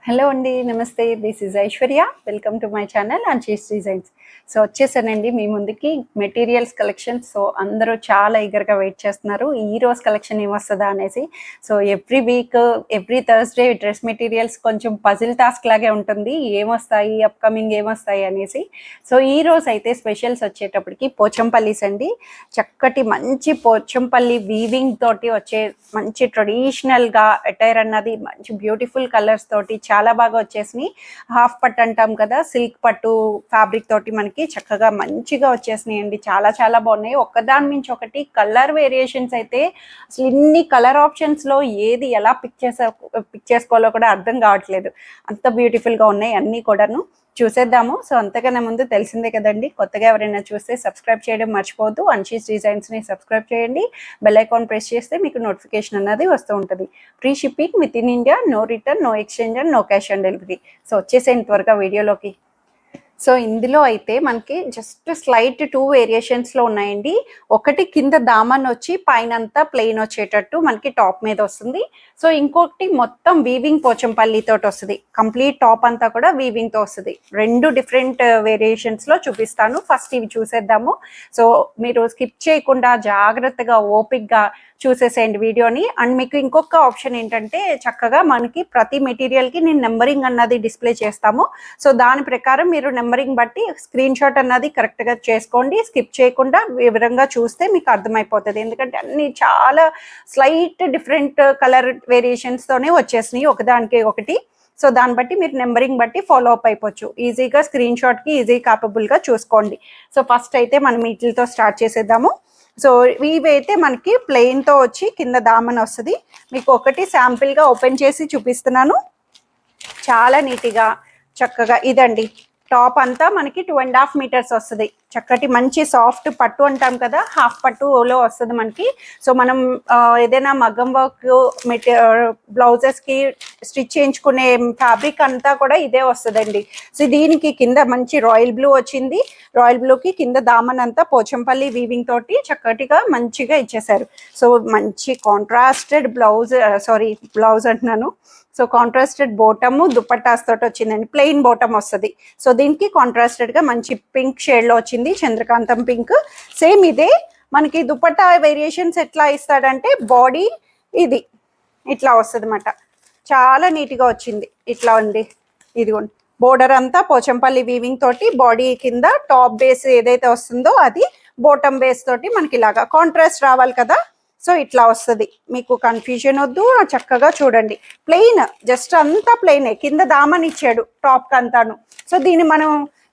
Hello అండి, నమస్తే. This is Aishwarya. Welcome to my channel Anshi's designs. So వచ్చేసానండి మీ ముందుకి మెటీరియల్స్ కలెక్షన్. సో అందరూ చాలా ఈగర్గా వెయిట్ చేస్తున్నారు ఈ రోజు కలెక్షన్ ఏమొస్తుందా అనేసి. So every week every Thursday dress materials కొంచెం పజిల్ టాస్క్ లాగే ఉంటుంది, ఏమొస్తాయి అప్కమింగ్ ఏమొస్తాయి అనేసి. సో ఈ రోజు అయితే స్పెషల్స్ వచ్చేటప్పటికి పోచంపల్లీస్ అండి. చక్కటి మంచి పోచంపల్లి వీవింగ్ తోటి వచ్చే మంచి ట్రెడిషనల్గా అటైర్ అన్నది మంచి బ్యూటిఫుల్ కలర్స్ తోటి చాలా బాగా వచ్చేసినాయి. హాఫ్ పట్టు అంటాం కదా, సిల్క్ పట్టు ఫ్యాబ్రిక్ తోటి మనకి చక్కగా మంచిగా వచ్చేసినాయి అండి. చాలా చాలా బాగున్నాయి. ఒక్కదాని మించి ఒకటి కలర్ వేరియేషన్స్ అయితే అసలు ఇన్ని కలర్ ఆప్షన్స్లో ఏది ఎలా పిక్ చేసుకోవాలో కూడా అర్థం కావట్లేదు, అంత బ్యూటిఫుల్గా ఉన్నాయి అన్నీ కూడాను. చూసేద్దాము. సో అంతకన్నా ముందు తెలిసిందే కదండి, కొత్తగా ఎవరైనా చూస్తే సబ్స్క్రైబ్ చేయడం మర్చిపోవద్దు. అన్షీస్ డిజైన్స్ని సబ్స్క్రైబ్ చేయండి, బెల్ ఐకాన్ ప్రెస్ చేస్తే మీకు నోటిఫికేషన్ అన్నది వస్తూ ఉంటుంది. Free shipping within India, no return, no exchange and no cash on delivery. So వచ్చేసేయండి త్వరగా వీడియోలోకి. సో ఇందులో అయితే మనకి జస్ట్ స్లైట్ 2 వేరియేషన్స్లో ఉన్నాయండి. ఒకటి కింద దామన్ వచ్చి పైన అంతా ప్లెయిన్ వచ్చేటట్టు మనకి టాప్ మీద వస్తుంది. సో ఇంకొకటి మొత్తం వీవింగ్ పోచంపల్లి తోటి వస్తుంది, కంప్లీట్ టాప్ అంతా కూడా వీవింగ్తో వస్తుంది. 2 డిఫరెంట్ వేరియేషన్స్లో చూపిస్తాను. ఫస్ట్ ఇవి చూసేద్దాము. సో మీరు స్కిప్ చేయకుండా జాగ్రత్తగా ఓపిక్గా చూసేసేయండి వీడియోని. అండ్ మీకు ఇంకొక ఆప్షన్ ఏంటంటే, చక్కగా మనకి ప్రతి మెటీరియల్కి నేను నెంబరింగ్ అన్నది డిస్ప్లే చేస్తాము. సో దాని ప్రకారం మీరు నెంబరింగ్ బట్టి స్క్రీన్ షాట్ అన్నది కరెక్ట్గా చేసుకోండి. స్కిప్ చేయకుండా వివరంగా చూస్తే మీకు అర్థమైపోతుంది. ఎందుకంటే అన్ని చాలా స్లైట్ డిఫరెంట్ కలర్ వేరియేషన్స్తోనే వచ్చేసినాయి ఒకదానికి ఒకటి. సో దాన్ని బట్టి మీరు నెంబరింగ్ బట్టి ఫాలో అప్ అయిపోవచ్చు. ఈజీగా స్క్రీన్ షాట్కి ఈజీ కాపబుల్గా చూసుకోండి. సో ఫస్ట్ అయితే మనం వీటితో స్టార్ట్ చేసేద్దాము. సో ఇవి అయితే మనకి ప్లెయిన్తో వచ్చి కింద దామన్ వస్తుంది. మీకు ఒకటి శాంపిల్గా ఓపెన్ చేసి చూపిస్తున్నాను. చాలా నీట్గా చక్కగా ఇదండి టాప్ అంతా మనకి 2.5 మీటర్స్ వస్తుంది. చక్కటి మంచి సాఫ్ట్ పట్టు అంటాం కదా, హాఫ్ పట్టులో వస్తుంది మనకి. సో మనం ఏదైనా మగ్గం వర్క్ బ్లౌజెస్కి స్టిచ్ చేయించుకునే ఫ్యాబ్రిక్ అంతా కూడా ఇదే వస్తుందండి. సో దీనికి కింద మంచి రాయల్ బ్లూ వచ్చింది. రాయల్ బ్లూకి కింద దామన్ అంతా పోచంపల్లి వీవింగ్ తోటి చక్కటిగా మంచిగా ఇచ్చేసారు. సో మంచి కాంట్రాస్టెడ్ బ్లౌజ్ అంటున్నాను. సో కాంట్రాస్టెడ్ బోటము దుపట్టాస్ తోటి వచ్చిందండి. ప్లెయిన్ బోటమ్ వస్తుంది. సో దీనికి కాంట్రాస్టెడ్గా మంచి పింక్ షేడ్లో వచ్చింది, చంద్రకాంతం పింక్. సేమ్ ఇదే మనకి దుపట్టా వేరియేషన్స్ ఎట్లా ఇస్తాడంటే, బాడీ ఇది ఇట్లా వస్తుంది అన్నమాట. చాలా నీట్గా వచ్చింది. ఇట్లా ఉంది, ఇదిగోండి బోర్డర్ అంతా పోచంపల్లి వీవింగ్ తోటి, బాడీ కింద టాప్ బేస్ ఏదైతే వస్తుందో అది బోటమ్ బేస్ తోటి మనకి ఇలాగా కాంట్రాస్ట్ రావాలి కదా. సో ఇట్లా వస్తుంది. మీకు కన్ఫ్యూజన్ వద్దు, చక్కగా చూడండి. ప్లెయిన్, జస్ట్ అంతా ప్లెయినే. కింద దామన్ ఇచ్చాడు టాప్కి అంతాను. సో దీన్ని మనం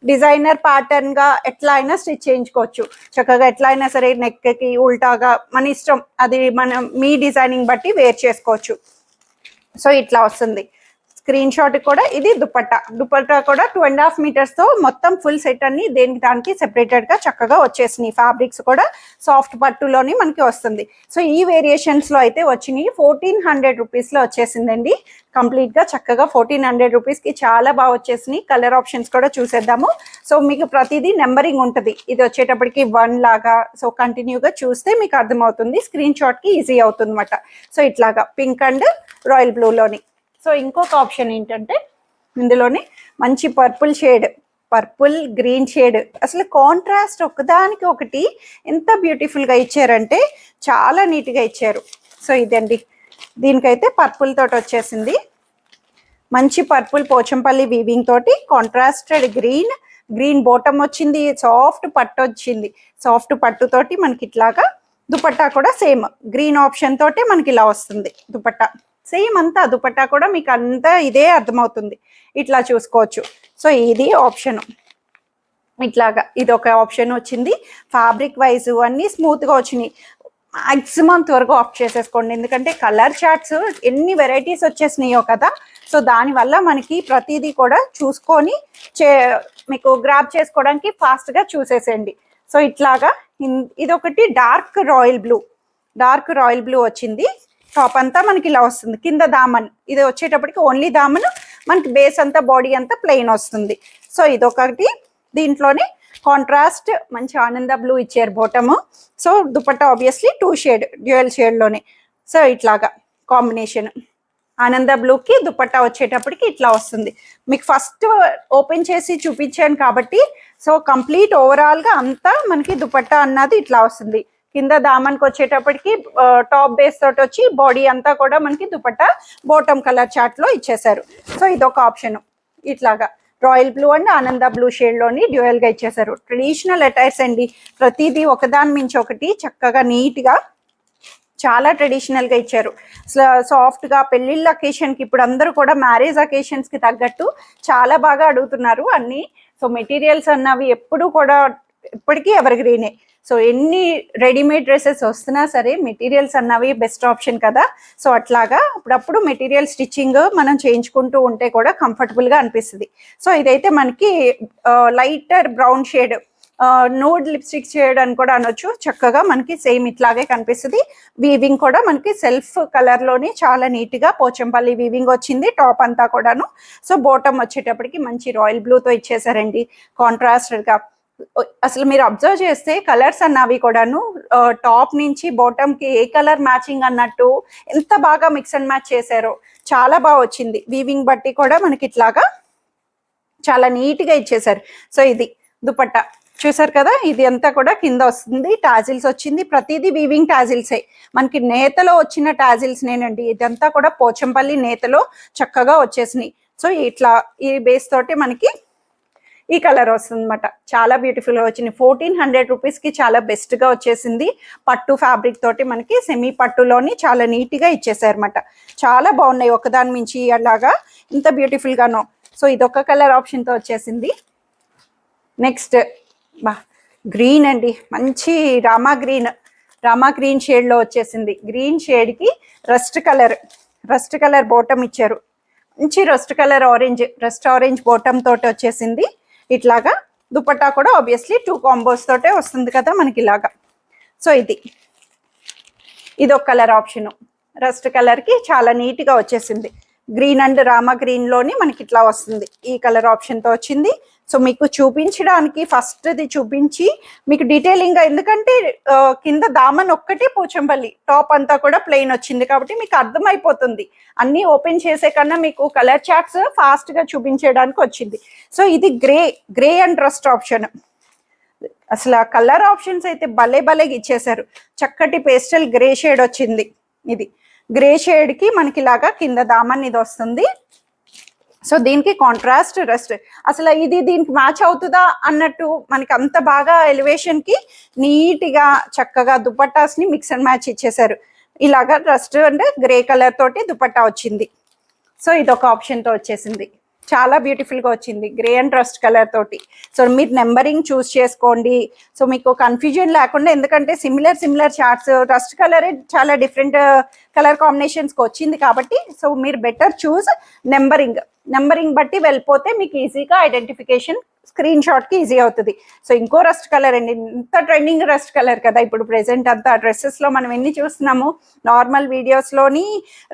డిజైనర్ ప్యాటర్న్గా ఎట్లా అయినా స్టిచ్ చేయించుకోవచ్చు. చక్కగా ఎట్లా అయినా సరే, నెక్కి ఉల్టాగా మన ఇష్టం, అది మనం మీ డిజైనింగ్ బట్టి వేర్ చేసుకోవచ్చు. సో ఇట్లా వస్తుంది. స్క్రీన్ షాట్ కూడా ఇది దుపట్టా కూడా 2.5 మీటర్స్తో మొత్తం ఫుల్ సెట్ అన్ని దేనికి దానికి సెపరేటెడ్గా చక్కగా వచ్చేసినాయి. ఫ్యాబ్రిక్స్ కూడా సాఫ్ట్ పట్టులోని మనకి వస్తుంది. సో ఈ వేరియేషన్స్లో అయితే వచ్చినాయి. 1400 రూపీస్లో వచ్చేసిందండి కంప్లీట్గా. చక్కగా 1400 రూపీస్కి చాలా బాగా వచ్చేసినాయి. కలర్ ఆప్షన్స్ కూడా చూసేద్దాము. సో మీకు ప్రతిదీ నెంబరింగ్ ఉంటుంది. ఇది వచ్చేటప్పటికి 1 లాగా. సో కంటిన్యూగా చూస్తే మీకు అర్థమవుతుంది, స్క్రీన్ షాట్కి ఈజీ అవుతుంది అన్నమాట. సో ఇట్లాగా పింక్ అండ్ రాయల్ బ్లూలోని. సో ఇంకొక ఆప్షన్ ఏంటంటే, ఇందులోనే మంచి పర్పుల్ గ్రీన్ షేడ్, అసలు కాంట్రాస్ట్ ఒకదానికి ఒకటి ఎంత బ్యూటిఫుల్గా ఇచ్చారంటే చాలా నీట్గా ఇచ్చారు. సో ఇదండి, దీనికైతే పర్పుల్ తోటి వచ్చేసింది. మంచి పర్పుల్ పోచంపల్లి వీవింగ్ తోటి కాంట్రాస్టెడ్ గ్రీన్ బోటమ్ వచ్చింది. సాఫ్ట్ పట్టు వచ్చింది. సాఫ్ట్ పట్టుతోటి మనకి ఇట్లాగా దుపట్టా కూడా సేమ్ గ్రీన్ ఆప్షన్ తోటి మనకి ఇలా వస్తుంది. దుపట్టా సేమ్ అంతా, దుపట్టా కూడా మీకు అంతా ఇదే అర్థమవుతుంది. ఇట్లా చూసుకోవచ్చు. సో ఇది ఆప్షన్, ఇట్లాగా ఇది ఒక ఆప్షన్ వచ్చింది. ఫ్యాబ్రిక్ వైజ్ అన్నీ స్మూత్గా వచ్చినాయి. మ్యాక్సిమం త్వరగా ఆఫ్ చేసేసుకోండి, ఎందుకంటే కలర్ చార్ట్స్ ఎన్ని వెరైటీస్ వచ్చేసినాయో కదా. సో దానివల్ల మనకి ప్రతిదీ కూడా చూసుకొని మీకు గ్రాప్ చేసుకోవడానికి ఫాస్ట్గా చూసేసేయండి. సో ఇట్లాగా ఇదొకటి డార్క్ రాయల్ బ్లూ వచ్చింది. టాప్ అంతా మనకి ఇలా వస్తుంది. కింద దామన్ ఇది వచ్చేటప్పటికి ఓన్లీ దామన్, మనకి బేస్ అంతా బాడీ అంతా ప్లెయిన్ వస్తుంది. సో ఇదొకటి. దీంట్లోనే కాంట్రాస్ట్ మంచి ఆనంద బ్లూ ఇచ్చారు bottom. So dupatta obviously 2 shade dual షేడ్లోనే. సో ఇట్లాగా కాంబినేషన్. ఆనంద బ్లూకి దుపట్టా వచ్చేటప్పటికి ఇట్లా వస్తుంది. మీకు ఫస్ట్ ఓపెన్ చేసి చూపించాను కాబట్టి సో కంప్లీట్ ఓవరాల్గా అంతా మనకి దుపట్టా అన్నది ఇట్లా వస్తుంది. కింద దామన్కి వచ్చేటప్పటికి టాప్ బేస్ తోటి వచ్చి బాడీ అంతా కూడా మనకి దుపట్టా బాటమ్ కలర్ చార్ట్లో ఇచ్చేసారు. సో ఇదొక ఆప్షన్. ఇట్లాగా రాయల్ బ్లూ అండ్ ఆనంద బ్లూ షేడ్లోని డ్యూయల్గా ఇచ్చేసారు. ట్రెడిషనల్ అటైర్స్ అండి, ప్రతిదీ ఒకదాని మించి ఒకటి చక్కగా నీట్గా చాలా ట్రెడిషనల్గా ఇచ్చారు. సాఫ్ట్గా పెళ్ళిళ్ళ అకేషన్కి, ఇప్పుడు అందరూ కూడా మ్యారేజ్ అకేషన్స్కి తగ్గట్టు చాలా బాగా అడుగుతున్నారు అన్నీ. సో మెటీరియల్స్ అన్నవి ఎప్పుడు కూడా ఇప్పటికీ ఎవర్ గ్రీనే. సో ఎన్ని రెడీమేడ్ డ్రెస్సెస్ వస్తున్నా సరే మెటీరియల్స్ అన్నవి బెస్ట్ ఆప్షన్ కదా. సో అట్లాగా అప్పుడప్పుడు మెటీరియల్ స్టిచ్చింగ్ మనం చేయించుకుంటూ ఉంటే కూడా కంఫర్టబుల్గా అనిపిస్తుంది. సో ఇదైతే మనకి lighter brown shade nude lipstick shade అని కూడా అనొచ్చు. చక్కగా మనకి సేమ్ ఇట్లాగే కనిపిస్తుంది. వీవింగ్ కూడా మనకి సెల్ఫ్ కలర్లోని చాలా నీట్గా పోచంపల్లి వీవింగ్ వచ్చింది టాప్ అంతా కూడాను. సో బాటమ్ వచ్చేటప్పటికి మంచి రాయల్ బ్లూతో ఇచ్చేసారండి కాంట్రాస్టెడ్గా. అసలు మీరు అబ్జర్వ్ చేస్తే కలర్స్ అన్నవి కూడాను టాప్ నుంచి బాటమ్కి ఏ కలర్ మ్యాచింగ్ అన్నట్టు ఎంత బాగా మిక్స్ అండ్ మ్యాచ్ చేశారో చాలా బాగా వచ్చింది. వీవింగ్ బట్టి కూడా మనకి ఇట్లాగా చాలా నీట్గా ఇచ్చేసారు. సో ఇది దుపట్టా చూసారు కదా, ఇది అంతా కూడా కింద వస్తుంది. టాజిల్స్ వచ్చింది, ప్రతిదీ వీవింగ్ టాజిల్సే, మనకి నేతలో వచ్చిన టాజిల్స్ నేనండి. ఇదంతా కూడా పోచంపల్లి నేతలో చక్కగా వచ్చేసినాయి. సో ఇట్లా ఈ బేస్ తోటి మనకి ఈ కలర్ వస్తుంది అనమాట. చాలా బ్యూటిఫుల్గా వచ్చింది. 1400 రూపీస్కి చాలా బెస్ట్గా వచ్చేసింది. పట్టు ఫ్యాబ్రిక్ తోటి మనకి సెమీ పట్టులోని చాలా నీట్గా ఇచ్చేసారు అనమాట. చాలా బాగున్నాయి ఒకదాని మించి అలాగా ఇంత బ్యూటిఫుల్గానో. సో ఇదొక కలర్ ఆప్షన్తో వచ్చేసింది. నెక్స్ట్ గ్రీన్ అండి, మంచి రామా గ్రీన్ షేడ్లో వచ్చేసింది. గ్రీన్ షేడ్కి రస్ట్ కలర్ బాటమ్ ఇచ్చారు. మంచి రస్ట్ ఆరెంజ్ బాటమ్ తోటి వచ్చేసింది. ఇట్లాగా దుపట్టా కూడా ఆబ్వియస్లీ 2 కాంబోస్ తోటే వస్తుంది కదా మనకి ఇలాగా. సో ఇదొక కలర్ ఆప్షను. రస్ట్ కలర్కి చాలా నీట్గా వచ్చేసింది. గ్రీన్ అండ్ రామా గ్రీన్లోని మనకి ఇట్లా వస్తుంది. ఈ కలర్ ఆప్షన్తో వచ్చింది. సో మీకు చూపించడానికి ఫస్ట్ది చూపించి మీకు డీటెయిలింగ్గా, ఎందుకంటే కింద దామన్ ఒక్కటే పోచంపల్లి, టాప్ అంతా కూడా ప్లెయిన్ వచ్చింది కాబట్టి మీకు అర్థమైపోతుంది. అన్నీ ఓపెన్ చేసే కన్నా మీకు కలర్ చార్ట్స్ ఫాస్ట్గా చూపించడానికి వచ్చింది. సో ఇది గ్రే అండ్ రస్ట్ ఆప్షన్. అసలు ఆ కలర్ ఆప్షన్స్ అయితే భలే ఇచ్చేసారు. చక్కటి పేస్టల్ గ్రే షేడ్ వచ్చింది. ఇది గ్రే షేడ్కి మనకి ఇలాగా కింద దామన్ ఇది వస్తుంది. సో దీనికి కాంట్రాస్ట్ రస్ట్, అసలు ఇది దీనికి మ్యాచ్ అవుతుందా అన్నట్టు మనకి అంత బాగా ఎలివేషన్కి నీట్గా చక్కగా దుపట్టాస్ని మిక్స్ అండ్ మ్యాచ్ ఇచ్చేసారు. ఇలాగా రస్ట్ అంటే గ్రే కలర్ తోటి దుపట్టా వచ్చింది. సో ఇదొక ఆప్షన్తో వచ్చేసింది. చాలా బ్యూటిఫుల్గా వచ్చింది గ్రే అండ్ రస్ట్ కలర్ తోటి. సో మీరు నెంబరింగ్ చూస్ చేసుకోండి. సో మీకు కన్ఫ్యూజన్ లేకుండా, ఎందుకంటే సిమిలర్ చార్ట్స్ రస్ట్ కలరే చాలా డిఫరెంట్ కలర్ కాంబినేషన్స్కి వచ్చింది కాబట్టి సో మీరు బెటర్ చూస్ నెంబరింగ్ బట్టి వెళ్ళిపోతే మీకు ఈజీగా ఐడెంటిఫికేషన్ స్క్రీన్ షాట్కి ఈజీ అవుతుంది. సో ఇంకో రస్ట్ కలర్ అండి, ఇంత ట్రెండింగ్ రస్ట్ కలర్ కదా ఇప్పుడు ప్రెసెంట్ అంతా డ్రెస్సెస్లో మనం ఎన్ని చూస్తున్నాము. నార్మల్ వీడియోస్లోని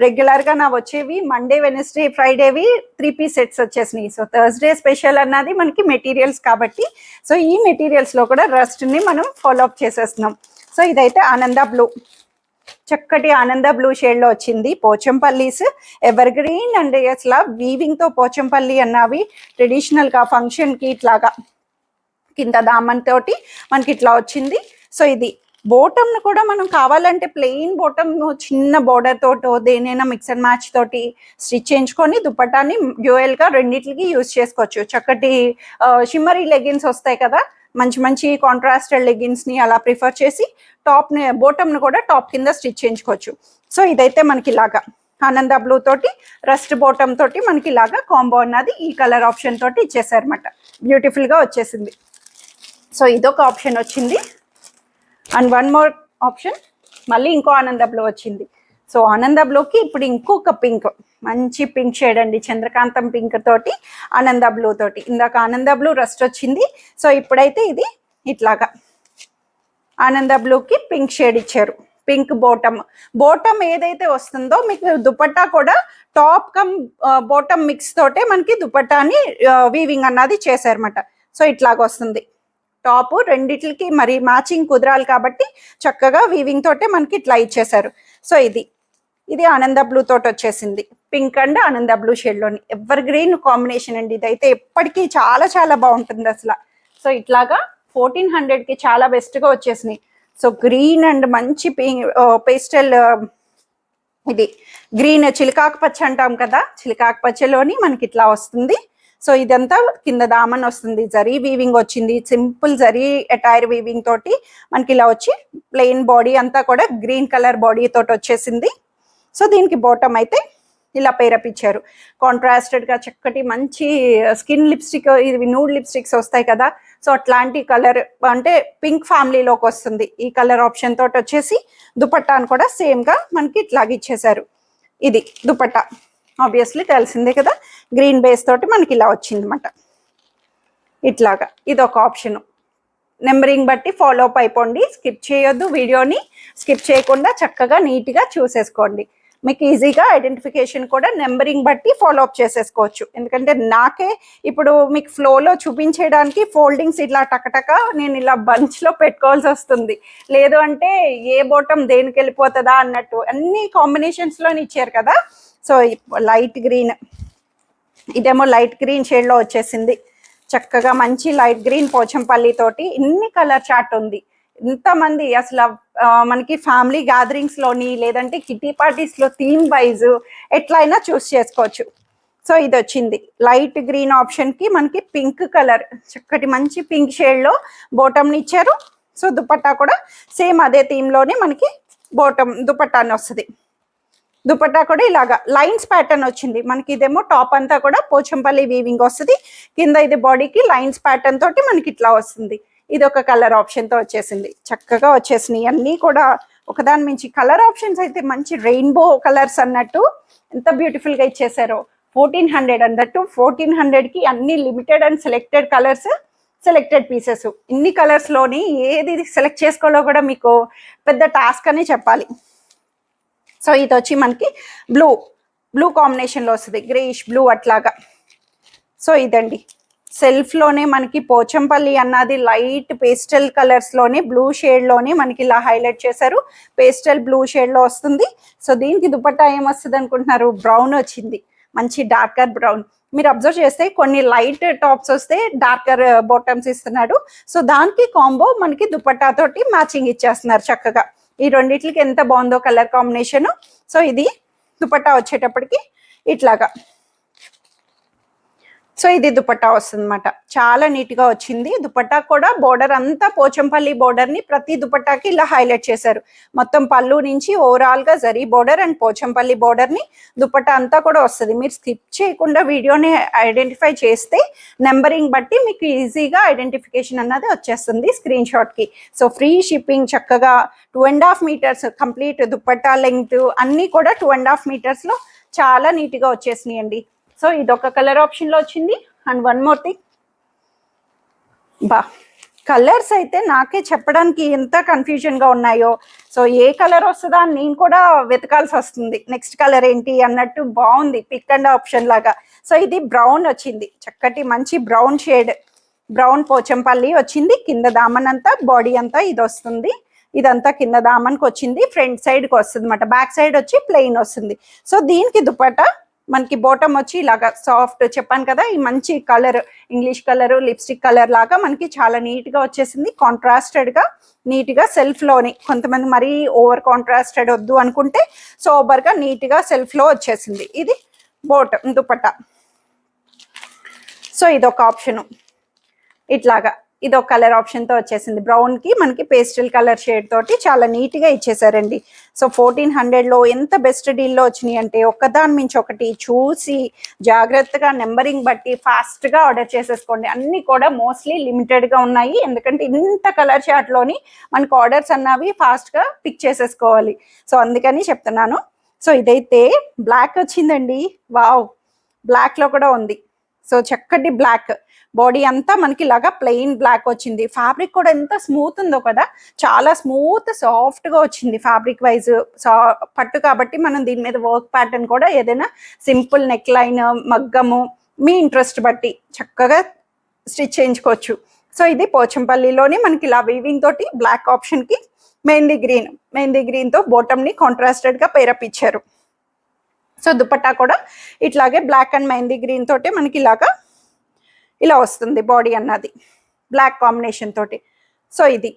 రెగ్యులర్గా నా వచ్చేవి మండే వెనస్డే ఫ్రైడేవి 3 పీస్ సెట్స్ వచ్చేసినాయి. సో థర్స్డే స్పెషల్ అన్నది మనకి మెటీరియల్స్ కాబట్టి సో ఈ మెటీరియల్స్లో కూడా రస్ట్ని మనం ఫాలో అప్ చేసేస్తున్నాం. సో ఇదైతే ఆనంద బ్లూ, చక్కటి ఆనంద బ్లూ షేడ్లో వచ్చింది. పోచంపల్లీస్ ఎవర్ గ్రీన్ అండ్ అసలు వీవింగ్తో పోచంపల్లి అన్నవి ట్రెడిషనల్గా ఫంక్షన్కి ఇట్లాగా కింద దామన్ తోటి మనకి ఇట్లా వచ్చింది. సో ఇది బోటమ్ను కూడా మనం కావాలంటే ప్లెయిన్ బోటమ్ చిన్న బోర్డర్ తోటో దేనైనా మిక్స్ అండ్ మ్యాచ్ తోటి స్టిచ్ చేయించుకొని దుపట్టాని డ్యూయల్గా రెండింటికి యూజ్ చేసుకోవచ్చు. చక్కటి షిమ్మరీ లెగిన్స్ వస్తాయి కదా, మంచి కాంట్రాస్టెడ్ లెగిన్స్ని అలా ప్రిఫర్ చేసి బోటమ్ను కూడా టాప్ కింద స్టిచ్ చేయించుకోవచ్చు. సో ఇదైతే మనకి ఇలాగా ఆనంద బ్లూ తోటి రస్ట్ బాటమ్ తోటి మనకి ఇలాగా కాంబో అన్నది ఈ కలర్ ఆప్షన్ తోటి ఇచ్చేసారన్నమాట. బ్యూటిఫుల్గా వచ్చేసింది. సో ఇదొక ఆప్షన్ వచ్చింది. అండ్ వన్ మోర్ ఆప్షన్ మళ్ళీ ఇంకో ఆనంద బ్లూ వచ్చింది. సో ఆనంద బ్లూకి ఇప్పుడు ఇంకొక పింక్, మంచి పింక్ షేడ్ అండి, చంద్రకాంతం పింక్ తోటి ఆనంద బ్లూ తోటి. ఇందాక ఆనంద బ్లూ రస్ట్ వచ్చింది. సో ఇప్పుడైతే ఇది ఇట్లాగా ఆనంద బ్లూకి పింక్ షేడ్ ఇచ్చారు. పింక్ బాటమ్ ఏదైతే వస్తుందో మీకు దుపట్టా కూడా టాప్ కమ్ బాటమ్ మిక్స్ తోటే మనకి దుపట్టాని వీవింగ్ అన్నది చేశారన్నమాట. సో ఇట్లాగ వస్తుంది. టాప్ రెండిట్లకి మరి మ్యాచింగ్ కుదరాలి కాబట్టి చక్కగా వీవింగ్ తోటే మనకి ఇట్లా ఇచ్చేసారు. సో ఇది ఆనంద బ్లూ తోటి వచ్చేసింది. పింక్ అండ్ ఆనంద బ్లూ షేడ్లోని ఎవర్ గ్రీన్ కాంబినేషన్ అండి. ఇదైతే ఎప్పటికీ చాలా చాలా బాగుంటుంది అసలు. సో ఇట్లాగా 1400కి చాలా బెస్ట్గా వచ్చేసినాయి. సో గ్రీన్ అండ్ మంచి పేస్టల్, ఇది గ్రీన్ చిలికాకు పచ్చ అంటాం కదా, చిలికాకు పచ్చలోని మనకి ఇట్లా వస్తుంది. సో ఇదంతా కింద దామన్ వస్తుంది, జరీ వీవింగ్ వచ్చింది, సింపుల్ జరీ అటైర్ వీవింగ్ తోటి మనకి ఇలా వచ్చి ప్లెయిన్ బాడీ అంతా కూడా గ్రీన్ కలర్ బాడీ తోటి వచ్చేసింది. సో దీనికి బాటమ్ అయితే ఇలా పేరప్ ఇచ్చారు. కాంట్రాస్టెడ్గా చక్కటి మంచి స్కిన్ లిప్స్టిక్, ఇవి నూడ్ లిప్స్టిక్స్ వస్తాయి కదా, సో అట్లాంటి కలర్ అంటే పింక్ ఫ్యామిలీలోకి వస్తుంది ఈ కలర్ ఆప్షన్ తోటి వచ్చేసి. దుపట్టాను కూడా సేమ్గా మనకి ఇట్లాగ ఇచ్చేసారు. ఇది దుపట్టా ఆబ్వియస్లీ తెలిసిందే కదా, గ్రీన్ బేస్ తోటి మనకి ఇలా వచ్చింది అనమాట. ఇట్లాగా ఇది ఒక ఆప్షను. నెంబరింగ్ బట్టి ఫాలో అప్ అయిపోండి, స్కిప్ చేయొద్దు, వీడియోని స్కిప్ చేయకుండా చక్కగా నీట్గా చూసేసుకోండి. మీకు ఈజీగా ఐడెంటిఫికేషన్ కూడా నెంబరింగ్ బట్టి ఫాలో అప్ చేసేసుకోవచ్చు. ఎందుకంటే నాకే ఇప్పుడు మీకు ఫ్లోలో చూపించేయడానికి ఫోల్డింగ్స్ ఇట్లా టకటక నేను ఇలా బంచ్లో పెట్టుకోవాల్సి వస్తుంది. లేదు అంటే ఏ బోటం దేనికి వెళ్ళిపోతుందా అన్నట్టు అన్ని కాంబినేషన్స్లోని ఇచ్చారు కదా. సో లైట్ గ్రీన్, ఇదేమో లైట్ గ్రీన్ షేడ్లో వచ్చేసింది. చక్కగా మంచి లైట్ గ్రీన్ పోచంపల్లి తోటి ఇన్ని కలర్ చార్ట్ ఉంది. ఇంతమంది అసలు మనకి ఫ్యామిలీ గ్యాదరింగ్స్లోని లేదంటే కిటీ పార్టీస్లో థీమ్ వైజ్ ఎట్లయినా చూస్ చేసుకోవచ్చు. సో ఇది వచ్చింది లైట్ గ్రీన్ ఆప్షన్కి మనకి పింక్ కలర్, చక్కటి మంచి పింక్ షేడ్లో బోటమ్ని ఇచ్చారు. సో దుపట్టా కూడా సేమ్ అదే థీమ్లోనే మనకి బోటమ్ దుపట్టాని వస్తుంది. దుపట్టా కూడా ఇలాగా లైన్స్ ప్యాటర్న్ వచ్చింది మనకి. ఇదేమో టాప్ అంతా కూడా పోచంపల్లి వీవింగ్ వస్తుంది, కింద ఇది బాడీకి లైన్స్ ప్యాటర్న్ తోటి మనకి ఇట్లా వస్తుంది. ఇది ఒక కలర్ ఆప్షన్తో వచ్చేసింది. చక్కగా వచ్చేసినాయి అన్నీ కూడా ఒకదాని మించి. కలర్ ఆప్షన్స్ అయితే మంచి రెయిన్బో కలర్స్ అన్నట్టు ఎంత బ్యూటిఫుల్గా ఇచ్చేసారో. 1400 అన్నట్టు 1400కి అన్ని limited and selected colours, selected pieces. ఇన్ని కలర్స్లోని ఏది సెలెక్ట్ చేసుకోవాలో కూడా మీకు పెద్ద టాస్క్ అని చెప్పాలి. సో ఇది వచ్చి మనకి బ్లూ కాంబినేషన్లో వస్తుంది, గ్రేష్ బ్లూ అట్లాగా. సో ఇదండి సెల్ఫ్లోనే మనకి పోచంపల్లి అన్నది లైట్ పేస్టల్ కలర్స్లోనే బ్లూ షేడ్లోనే మనకి ఇలా హైలైట్ చేశారు. పేస్టల్ బ్లూ షేడ్లో వస్తుంది. సో దీనికి దుపట్టా ఏమొస్తుంది అనుకుంటున్నారు, బ్రౌన్ వచ్చింది, మంచి డార్కర్ బ్రౌన్. మీరు అబ్జర్వ్ చేస్తే కొన్ని లైట్ టాప్స్ వస్తే డార్కర్ బాటమ్స్ ఇస్తున్నాడు. సో దానికి కాంబో మనకి దుపట్టా తోటి మ్యాచింగ్ ఇచ్చేస్తున్నారు చక్కగా. ఈ రెండిట్లకి ఎంత బాగుందో కలర్ కాంబినేషను. సో ఇది దుపట్టా వచ్చేటప్పటికి ఇట్లాగా. సో ఇది దుపట్టా వస్తుంది అనమాట, చాలా నీట్గా వచ్చింది. దుపట్టా కూడా బోర్డర్ అంతా పోచంపల్లి బోర్డర్ని ప్రతి దుపట్టాకి ఇలా హైలైట్ చేశారు. మొత్తం పళ్ళు నుంచి ఓవరాల్గా జరీ బోర్డర్ అండ్ పోచంపల్లి బోర్డర్ని దుపట్టా అంతా కూడా వస్తుంది. మీరు స్కిప్ చేయకుండా వీడియోని ఐడెంటిఫై చేస్తే నెంబరింగ్ బట్టి మీకు ఈజీగా ఐడెంటిఫికేషన్ అన్నది వచ్చేస్తుంది స్క్రీన్ షాట్కి. సో ఫ్రీ షిప్పింగ్, చక్కగా 2.5 మీటర్స్ కంప్లీట్ దుపట్టా లెంగ్త్ అన్నీ కూడా 2.5 మీటర్స్లో చాలా నీట్గా వచ్చేసినాయి అండి. సో ఇదొక కలర్ ఆప్షన్లో వచ్చింది. And one more thing, colours అయితే నాకే చెప్పడానికి ఎంత కన్ఫ్యూజన్గా ఉన్నాయో. సో ఏ కలర్ వస్తుందా అని నేను కూడా వెతకాల్సి వస్తుంది, నెక్స్ట్ కలర్ ఏంటి అన్నట్టు. బాగుంది పిక్ అండ్ ఆప్షన్ లాగా. సో ఇది బ్రౌన్ వచ్చింది, చక్కటి మంచి బ్రౌన్ షేడ్, బ్రౌన్ పోచంపల్లి వచ్చింది. కింద దామన్ అంతా బాడీ అంతా ఇది వస్తుంది. ఇదంతా కింద దామన్కి వచ్చింది, ఫ్రంట్ సైడ్కి వస్తుంది అనమాట. బ్యాక్ సైడ్ వచ్చి ప్లెయిన్ వస్తుంది. సో దీనికి దుపట్టా మనకి బాటమ్ వచ్చి ఇలాగా సాఫ్ట్, చెప్పాను కదా ఈ మంచి colour English colour lipstick colour లాగా మనకి చాలా నీట్గా వచ్చేసింది. కాంట్రాస్టెడ్గా నీట్గా సెల్ఫ్లోని, కొంతమంది మరీ ఓవర్ కాంట్రాస్టెడ్ వద్దు అనుకుంటే సోబర్గా నీట్గా సెల్ఫ్లో వచ్చేసింది. ఇది బాటమ్ దుపట్టా. సో ఇదొక ఆప్షను ఇట్లాగా, ఇదొక కలర్ ఆప్షన్తో వచ్చేసింది. బ్రౌన్కి మనకి పేస్టల్ కలర్ షేడ్ తోటి చాలా నీట్గా ఇచ్చేసారండి. సో 1400లో ఎంత బెస్ట్ డీల్లో వచ్చినాయి అంటే ఒక్కదాని మించి ఒకటి చూసి జాగ్రత్తగా నెంబరింగ్ బట్టి ఫాస్ట్గా ఆర్డర్ చేసేసుకోండి. అన్నీ కూడా మోస్ట్లీ లిమిటెడ్గా ఉన్నాయి, ఎందుకంటే ఇంత కలర్ చార్ట్లోని మనకు ఆర్డర్స్ అన్నవి ఫాస్ట్గా పిక్ చేసేసుకోవాలి. సో అందుకని చెప్తున్నాను. సో ఇదైతే బ్లాక్ వచ్చిందండి, వావ్, బ్లాక్లో కూడా ఉంది. సో చక్కటి బ్లాక్ బాడీ అంతా మనకి ఇలాగా ప్లెయిన్ బ్లాక్ వచ్చింది. ఫ్యాబ్రిక్ కూడా ఎంత స్మూత్ ఉందో కదా, చాలా స్మూత్ సాఫ్ట్గా వచ్చింది ఫ్యాబ్రిక్ వైజ్. పట్టు కాబట్టి మనం దీని మీద వర్క్ ప్యాటర్న్ కూడా ఏదైనా సింపుల్ నెక్ లైన్, మగ్గము మీ ఇంట్రెస్ట్ బట్టి చక్కగా స్టిచ్ చేయించుకోవచ్చు. సో ఇది పోచంపల్లిలోని మనకి ఇలా వీవింగ్ తోటి బ్లాక్ ఆప్షన్కి మెహందీ గ్రీన్తో బాటమ్ని కాంట్రాస్టెడ్గా పేరప్ ఇచ్చారు. సో దుపట్టా కూడా ఇట్లాగే బ్లాక్ అండ్ మెహందీ గ్రీన్ తోటి మనకి ఇలా వస్తుంది బాడీ అన్నది బ్లాక్ కాంబినేషన్ తోటి. సో ఇది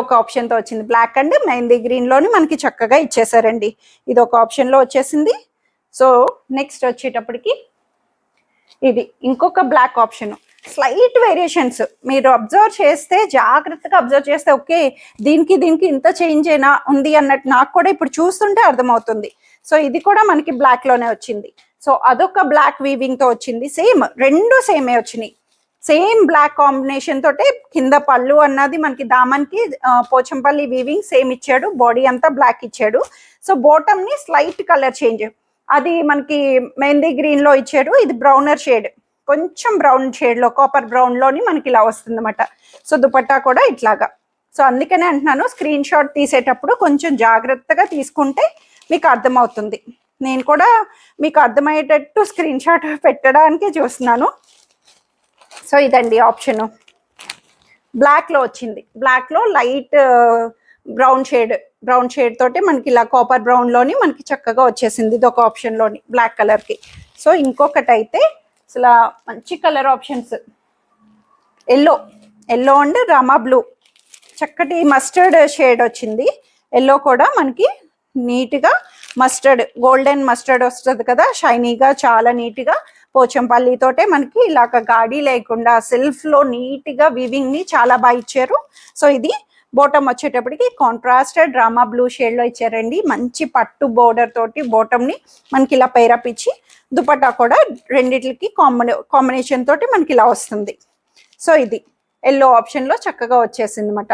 ఒక ఆప్షన్తో వచ్చింది. బ్లాక్ అండ్ మెహందీ గ్రీన్లోని మనకి చక్కగా ఇచ్చేసారండి. ఇది ఒక ఆప్షన్లో వచ్చేసింది. సో నెక్స్ట్ వచ్చేటప్పటికి ఇది ఇంకొక బ్లాక్ ఆప్షన్, స్లైట్ వేరియేషన్స్ మీరు అబ్జర్వ్ చేస్తే, జాగ్రత్తగా అబ్జర్వ్ చేస్తే ఓకే దీనికి ఇంత చేంజ్ అయినా ఉంది అన్నట్టు నాకు కూడా ఇప్పుడు చూస్తుంటే అర్థమవుతుంది. సో ఇది కూడా మనకి బ్లాక్లోనే వచ్చింది. సో అదొక బ్లాక్ వీవింగ్తో వచ్చింది. సేమ్ రెండు సేమే వచ్చినాయి. సేమ్ బ్లాక్ కాంబినేషన్ తోటే కింద పళ్ళు అన్నది మనకి దామన్కి పోచంపల్లి వీవింగ్ సేమ్ ఇచ్చాడు, బాడీ అంతా బ్లాక్ ఇచ్చాడు. సో బాటమ్ని స్లైట్ కలర్ చేంజ్, అది మనకి మెహందీ గ్రీన్లో ఇచ్చాడు. ఇది బ్రౌనర్ షేడ్, కొంచెం బ్రౌన్ షేడ్లో, కాపర్ బ్రౌన్లోని మనకి ఇలా వస్తుంది అన్నమాట. సో దుపట్టా కూడా ఇట్లాగా. సో అందుకనే అంటున్నాను స్క్రీన్ షాట్ తీసేటప్పుడు కొంచెం జాగ్రత్తగా తీసుకుంటే మీకు అర్థమవుతుంది. నేను కూడా మీకు అర్థమయ్యేటట్టు స్క్రీన్ షాట్ పెట్టడానికే చూస్తున్నాను. సో ఇదండి ఆప్షను. బ్లాక్లో వచ్చింది, బ్లాక్లో లైట్ బ్రౌన్ షేడ్ తోటి మనకి ఇలా కాపర్ బ్రౌన్లోని మనకి చక్కగా వచ్చేసింది. ఇది ఒక ఆప్షన్లోని బ్లాక్ కలర్కి. సో ఇంకొకటి అయితే అసలు మంచి colour options, yellow and Rama blue, చక్కటి మస్టర్డ్ షేడ్ వచ్చింది. ఎల్లో కూడా మనకి నీట్గా మస్టర్డ్, గోల్డెన్ మస్టర్డ్ వస్తుంది కదా, షైనీగా చాలా నీట్గా పోచంపల్లితోటే మనకి ఇలాగ గాడి లేకుండా సెల్ఫ్లో నీట్గా వీవింగ్ని చాలా బాగా ఇచ్చారు. సో ఇది బాటమ్ వచ్చేటప్పటికి కాంట్రాస్టెడ్ రామా బ్లూ షేడ్లో ఇచ్చారండి. మంచి పట్టు బోర్డర్ తోటి బాటమ్ని మనకి ఇలా పైరప్ ఇచ్చి, దుపట్టా కూడా రెండిట్లకి కాంబినేషన్ తోటి మనకి ఇలా వస్తుంది. సో ఇది ఎల్లో ఆప్షన్లో చక్కగా వచ్చేసింది అన్నమాట,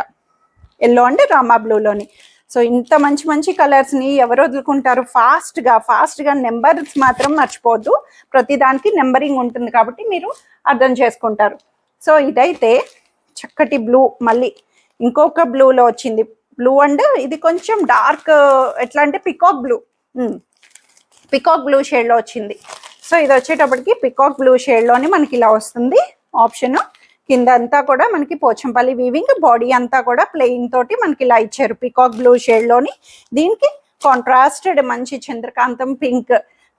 ఎల్లో అండ్ రామా బ్లూలోని. సో ఇంత మంచి కలర్స్ని ఎవరు వదులుకుంటారు? ఫాస్ట్గా నెంబర్స్ మాత్రం మర్చిపోవద్దు, ప్రతిదానికి నెంబరింగ్ ఉంటుంది కాబట్టి మీరు అర్థం చేసుకుంటారు. సో ఇదైతే చక్కటి బ్లూ, మళ్ళీ ఇంకొక బ్లూలో వచ్చింది. బ్లూ అండ్ ఇది కొంచెం డార్క్, ఎట్లా అంటే పికాక్ బ్లూ షేడ్లో వచ్చింది. సో ఇది వచ్చేటప్పటికి పికాక్ బ్లూ షేడ్లోని మనకి ఇలా వస్తుంది ఆప్షన్. కింద అంతా కూడా మనకి పోచంపల్లి వీవింగ్, బాడీ అంతా కూడా ప్లెయిన్ తోటి మనకి ఇలా ఇచ్చారు పికాక్ బ్లూ షేడ్లోని. దీనికి కాంట్రాస్టెడ్ మంచి చంద్రకాంతం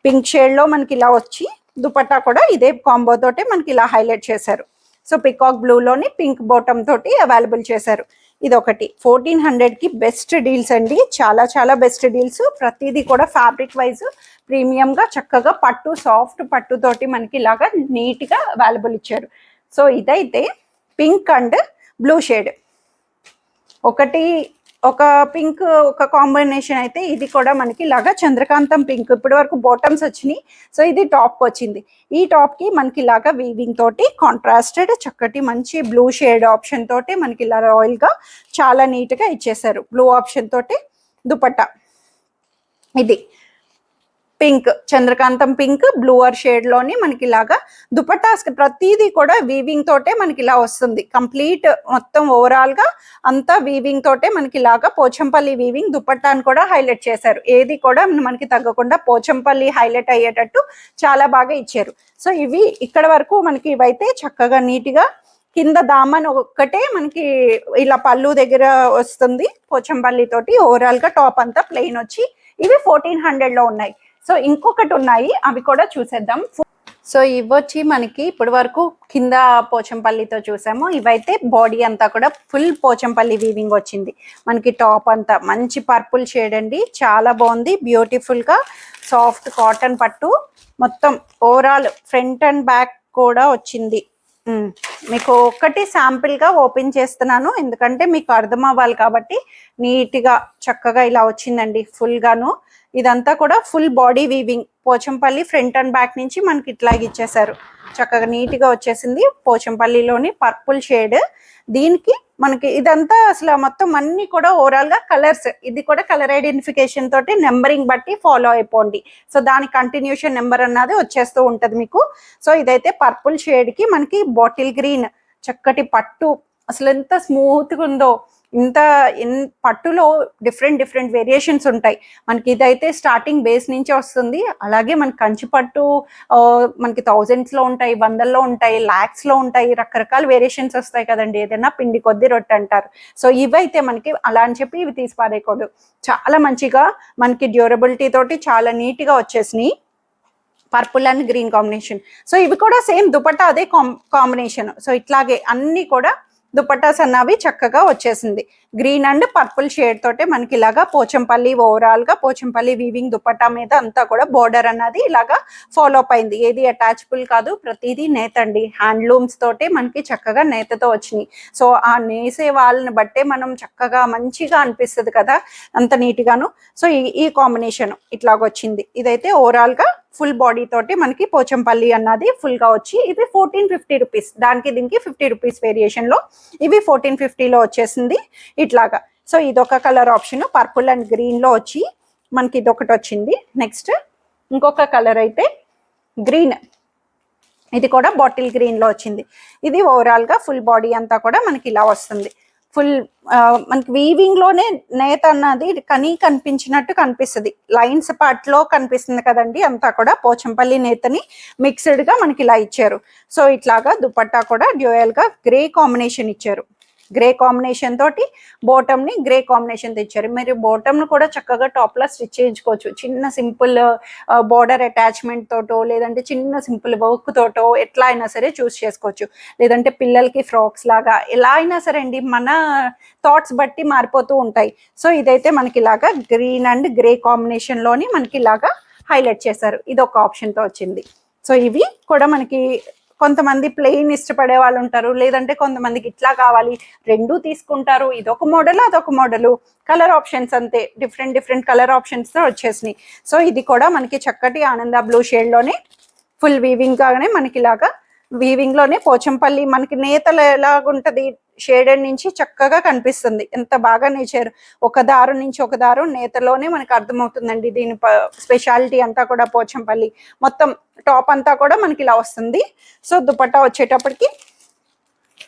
పింక్ షేడ్లో మనకి ఇలా వచ్చి, దుపట్టా కూడా ఇదే కాంబో తోటి మనకి ఇలా హైలైట్ చేశారు. సో పికాక్ బ్లూలోని పింక్ బాటమ్ తోటి అవైలబుల్ చేశారు. ఇది ఒకటి 1400కి బెస్ట్ డీల్స్ అండి, చాలా బెస్ట్ డీల్స్. ప్రతిదీ కూడా ఫ్యాబ్రిక్ వైజ్ ప్రీమియంగా చక్కగా పట్టు, సాఫ్ట్ పట్టు తోటి మనకి ఇలాగా నీట్గా అవైలబుల్ ఇచ్చారు. సో ఇదైతే పింక్ అండ్ బ్లూ షేడ్, ఒక పింక్ ఒక కాంబినేషన్ అయితే, ఇది కూడా మనకి ఇలాగా చంద్రకాంతం పింక్. ఇప్పటి వరకు బాటమ్స్ వచ్చినాయి, సో ఇది టాప్కి వచ్చింది. ఈ టాప్కి మనకి ఇలాగా వీవింగ్ తోటి కాంట్రాస్టెడ్ చక్కటి మంచి బ్లూ షేడ్ ఆప్షన్ తోటి మనకి ఇలా రాయల్గా చాలా నీట్గా ఇచ్చేసారు. బ్లూ ఆప్షన్ తోటి దుపట్టా, ఇది పింక్, చంద్రకాంతం పింక్ బ్లూవర్ షేడ్లోని మనకి ఇలాగా దుపట్టా ప్రతిదీ కూడా వీవింగ్ తోటే మనకి ఇలా వస్తుంది. కంప్లీట్ మొత్తం ఓవరాల్గా అంతా వీవింగ్ తోటే మనకి ఇలాగా పోచంపల్లి వీవింగ్ దుపట్టాను కూడా హైలైట్ చేశారు. ఏది కూడా మనకి తగ్గకుండా పోచంపల్లి హైలైట్ అయ్యేటట్టు చాలా బాగా ఇచ్చారు. సో ఇవి ఇక్కడ వరకు మనకి ఇవైతే చక్కగా నీట్గా కింద దామన్ ఒక్కటే మనకి ఇలా పళ్ళు దగ్గర వస్తుంది పోచంపల్లి తోటి. ఓవరాల్గా టాప్ అంతా ప్లెయిన్ వచ్చి ఇవి 1400లో ఉన్నాయి. సో ఇంకొకటి ఉన్నాయి, అవి కూడా చూసేద్దాం. సో ఇవొచ్చి మనకి ఇప్పటి వరకు కింద పోచంపల్లితో చూసాము. ఇవైతే బాడీ అంతా కూడా ఫుల్ పోచంపల్లి వీవింగ్ వచ్చింది. మనకి టాప్ అంతా మంచి పర్పుల్ షేడ్ అండి, చాలా బాగుంది, బ్యూటిఫుల్గా సాఫ్ట్ కాటన్ పట్టు. మొత్తం ఓవరాల్ ఫ్రంట్ అండ్ బ్యాక్ కూడా వచ్చింది. మీకు ఒక్కటి శాంపిల్గా ఓపెన్ చేస్తున్నాను, ఎందుకంటే మీకు అర్థం అవ్వాలి కాబట్టి. నీట్గా చక్కగా ఇలా వచ్చిందండి ఫుల్గాను. ఇదంతా కూడా full body weaving Pochampally front and back నుంచి మనకి ఇట్లాగ ఇచ్చేసారు. చక్కగా నీట్గా వచ్చేసింది పోచంపల్లిలోని పర్పుల్ షేడ్. దీనికి మనకి ఇదంతా అసలు మొత్తం అన్ని కూడా ఓవరాల్గా కలర్స్. ఇది కూడా కలర్ ఐడెంటిఫికేషన్ తోటి నెంబరింగ్ బట్టి ఫాలో అయిపోండి. సో దాని కంటిన్యూషన్ నెంబర్ అన్నది వచ్చేస్తూ ఉంటుంది మీకు. సో ఇదైతే పర్పుల్ షేడ్కి మనకి బాటిల్ గ్రీన్ చక్కటి పట్టు, అసలు ఎంత స్మూత్గా ఉందో. ఇంత పట్టులో డిఫరెంట్ వేరియేషన్స్ ఉంటాయి. మనకి ఇదైతే స్టార్టింగ్ బేస్ నుంచి వస్తుంది. అలాగే మనకి కంచి పట్టు మనకి థౌజండ్స్లో ఉంటాయి, వందల్లో ఉంటాయి, ల్యాక్స్లో ఉంటాయి, రకరకాల వేరియేషన్స్ వస్తాయి కదండి. ఏదైనా పిండి కొద్ది రొట్టె అంటారు. సో ఇవైతే మనకి అలా అని చెప్పి ఇవి తీసి పారేయకూడదు. చాలా మంచిగా మనకి డ్యూరబిలిటీ తోటి చాలా నీట్గా వచ్చేసినాయి. Purple and green combination. So ఇవి కూడా సేమ్ దుపట్టా అదే కాంబినేషన్. సో ఇట్లాగే అన్ని కూడా దుపట్టాస్ అన్నవి చక్కగా వచ్చేసింది. గ్రీన్ అండ్ పర్పుల్ షేడ్ తోటే మనకి ఇలాగా పోచంపల్లి, ఓవరాల్ గా పోచంపల్లి వీవింగ్ దుపట్టా మీద అంతా కూడా బోర్డర్ అన్నది ఇలాగా ఫాలో అప్ అయింది. ఏది అటాచబుల్ కాదు, ప్రతిదీ నేత అండి. హ్యాండ్లూమ్స్ తోటే మనకి చక్కగా నేతతో వచ్చినాయి. సో ఆ నేసే వాళ్ళని బట్టే మనం చక్కగా మంచిగా అనిపిస్తుంది కదా, అంత నీట్గాను. సో ఈ కాంబినేషన్ ఇట్లాగొచ్చింది. ఇదైతే ఓవరాల్ గా ఫుల్ బాడీ తోటి మనకి పోచంపల్లి అన్నది ఫుల్ గా వచ్చి ఇది 1450 రూపీస్. దానికి దీనికి 50 రూపీస్ వేరియేషన్ లో ఇవి 1450లో వచ్చేసింది ఇట్లాగా. సో ఇదొక colour option purple and green లో వచ్చి మనకి ఇదొకటి వచ్చింది. నెక్స్ట్ ఇంకొక కలర్ అయితే గ్రీన్, ఇది కూడా బాటిల్ గ్రీన్ లో వచ్చింది. ఇది ఓవరాల్ గా ఫుల్ బాడీ అంతా కూడా మనకి ఇలా వస్తుంది. ఫుల్ మనకి వీవింగ్ లోనే నేత అన్నది కనిపించినట్టు కనిపిస్తుంది. లైన్స్ పార్ట్ లో కనిపిస్తుంది కదండి, అంతా కూడా పోచంపల్లి నేతని మిక్స్డ్ గా మనకి ఇలా ఇచ్చారు. సో ఇట్లాగా దుపట్టా కూడా డ్యూయల్ గా గ్రే కాంబినేషన్ ఇచ్చారు. గ్రే కాంబినేషన్ తోటి బాటమ్ ని గ్రే కాంబినేషన్ తెచ్చారు. మీరు బాటమ్ ను కూడా చక్కగా టాప్ లా స్టిచ్ చేయించుకోవచ్చు. చిన్న సింపుల్ బార్డర్ అటాచ్మెంట్ తోటో, లేదంటే చిన్న సింపుల్ వర్క్ తోటో ఎట్లా అయినా సరే చూస్ చేసుకోవచ్చు. లేదంటే పిల్లలకి ఫ్రాక్స్ లాగా ఎలా అయినా సరే అండి, మన థాట్స్ బట్టి మారిపోతూ ఉంటాయి. సో ఇదైతే మనకి ఇలాగా గ్రీన్ అండ్ గ్రే కాంబినేషన్ లోని మనకి ఇలాగా హైలైట్ చేశారు. ఇది ఒక ఆప్షన్ తో వచ్చింది. సో ఇవి కూడా మనకి కొంతమంది ప్లెయిన్ ఇష్టపడే వాళ్ళు ఉంటారు, లేదంటే కొంతమందికి ఇట్లా కావాలి, రెండు తీసుకుంటారు. ఇదొక మోడల్, అదొక మోడల్. కలర్ ఆప్షన్స్ అంతే, డిఫరెంట్ కలర్ ఆప్షన్స్ తో వచ్చేసినాయి. సో ఇది కూడా మనకి చక్కటి ఆనంద బ్లూ షేడ్ లోనే ఫుల్ వీవింగ్ గానే మనకి ఇలాగా వీవింగ్ లోనే పోచంపల్లి మనకి నేతలు ఎలాగుంటది షేడెడ్ నుంచి చక్కగా కనిపిస్తుంది. ఎంత బాగా నేచారు. ఒక దారు నుంచి ఒక దారు నేతలోనే మనకు అర్థమవుతుందండి. దీని స్పెషాలిటీ అంతా కూడా పోచంపల్లి మొత్తం టాప్ అంతా కూడా మనకి ఇలా వస్తుంది. సో దుపట్టా వచ్చేటప్పటికి